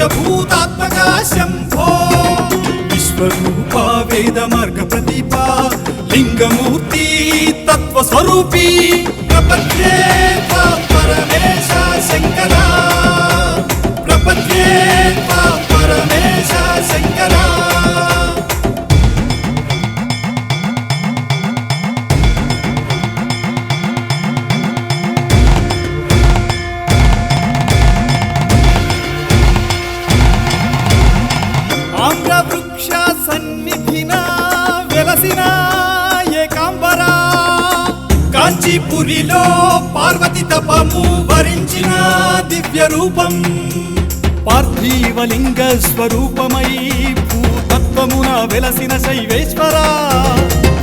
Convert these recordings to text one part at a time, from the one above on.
పంచభూతాత్మక శంభో విశ్వరూప వేద మార్గ ప్రదీప లింగమూర్తి తత్వ స్వరూపి ప్రపద్యే పరమేశ శంకర ప్రపద్యే పరమేశ శంకర ఆమ్రవృక్ష సన్నిధిన వెలసిన ఏకాంబరా కాంచీపురిలో పార్వతి తపము వరించిన దివ్య రూపం పార్థివలింగ స్వరూపమై భూతత్వమున వెలసిన శైవేశ్వరా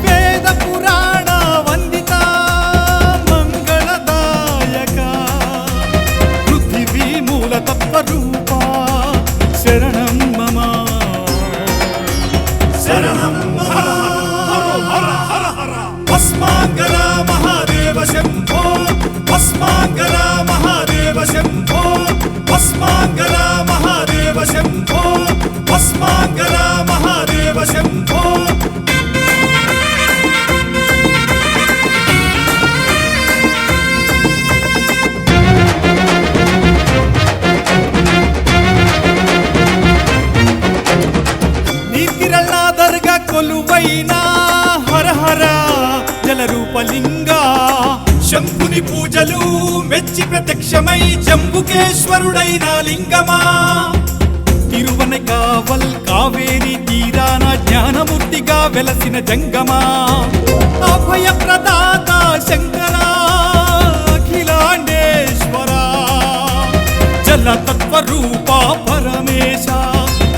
వేద పురాణ వందిత మంగళదాయక పృథివీ మూలతత్వ రూప శరణం మమ శరణం భస్మాంగర మహాదేవ శంభో భస్మాంగర మహాదేవ శంభో భస్మాంగర మహాదేవ శంభో భస్మాంగర మహాదేవ శంభో నీతిరల్లాదర్గా కొలువైనా హర హర జలరూపలింగ శంభుని పూజలు మెచ్చి ప్రత్యక్షమై జంబుకేశ్వరుడైన లింగమా తిరువనకావల్ కావేరి తీరాన జ్ఞానమూర్తిగా వెలసిన జంగమా అభయ ప్రదాత శంకర అఖిలాండేశ్వర జలతత్వ రూప పరమేశ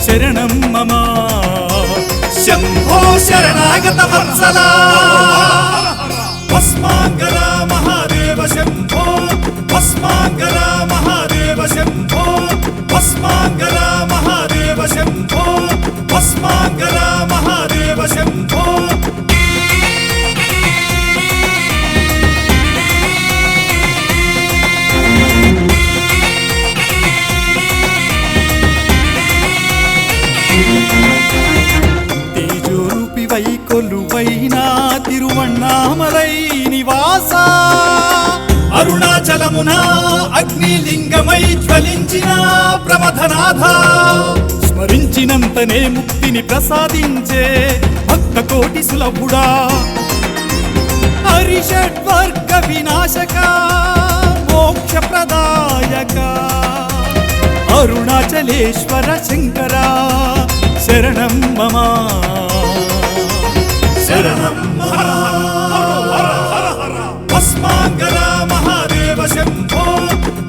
శరణం మమ శంభో శరణాగత వత్సల భస్మాంగర మహాదేవ శంభో భస్మాంగర మహాదేవ శంభో భస్మాంగర మహాదేవ శంభో భస్మాంగర మహాదేవ శంభో తేజోరూపివై కొలువైనా తిరువణ్ణామలై నివాస అరుణాచలమున అగ్నిలింగమై జ్వలించిన ప్రమథనాథ స్మరించినంతనే ముక్తిని ప్రసాదించే భక్త కోటి సులభుడా హరిషడ్వర్గ వినాశక మోక్ష ప్రదాయక అరుణాచలేశ్వర శంకర శరణం మమ శరణం భస్మాంగర మహాదేవ శంభో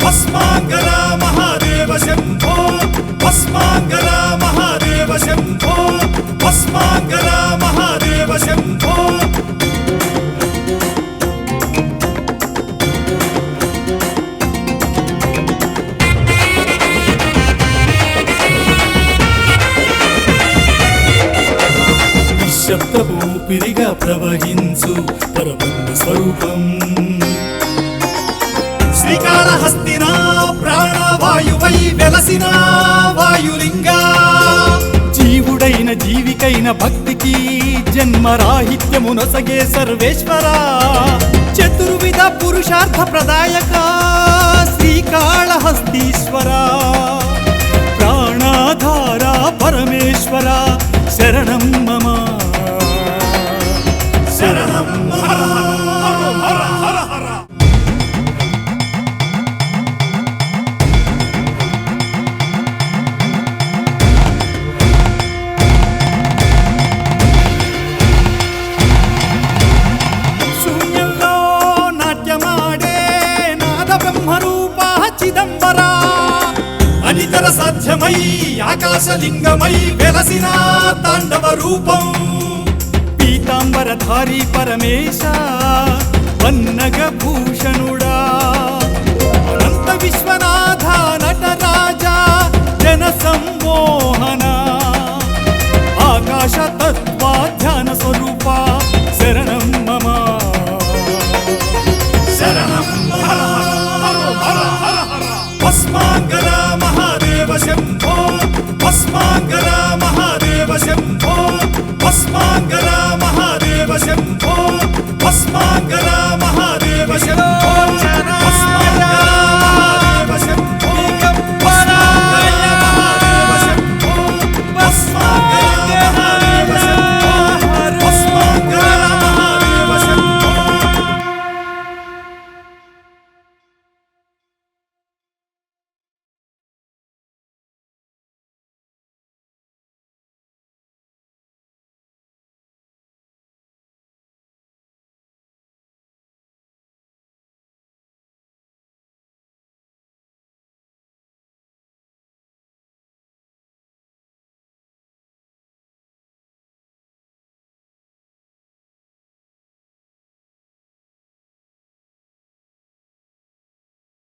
భస్మాంగర మహాదేవ శంభో భస్మాంగర మహాదేవ శంభో భస్మాంగర మహాదేవ శంభో శబ్దపూపిరిగా ప్రవహించు పరబ్రహ్మ స్వరూపం శ్రీకాళహస్తిన ప్రాణవాయువై వెలసిన వాయులింగ జీవుడైన జీవికైన భక్తికి జన్మరాహిత్యమునొసగే సర్వేశ్వర చతుర్విధ పురుషార్థ ప్రదాయక శ్రీకాళహస్తీశ్వర ప్రాణాధార పరమేశ్వర శరణం మమ శరణం శూన్యంలో నాట్యమాడే నాద బ్రహ్మరూప చిదంబర అనితర సాధ్యమై ఆకాశలింగమై వెలసిన తాండవ రూపం పీతాంబరధారి పరమేశ వన్నగ భూషణుడ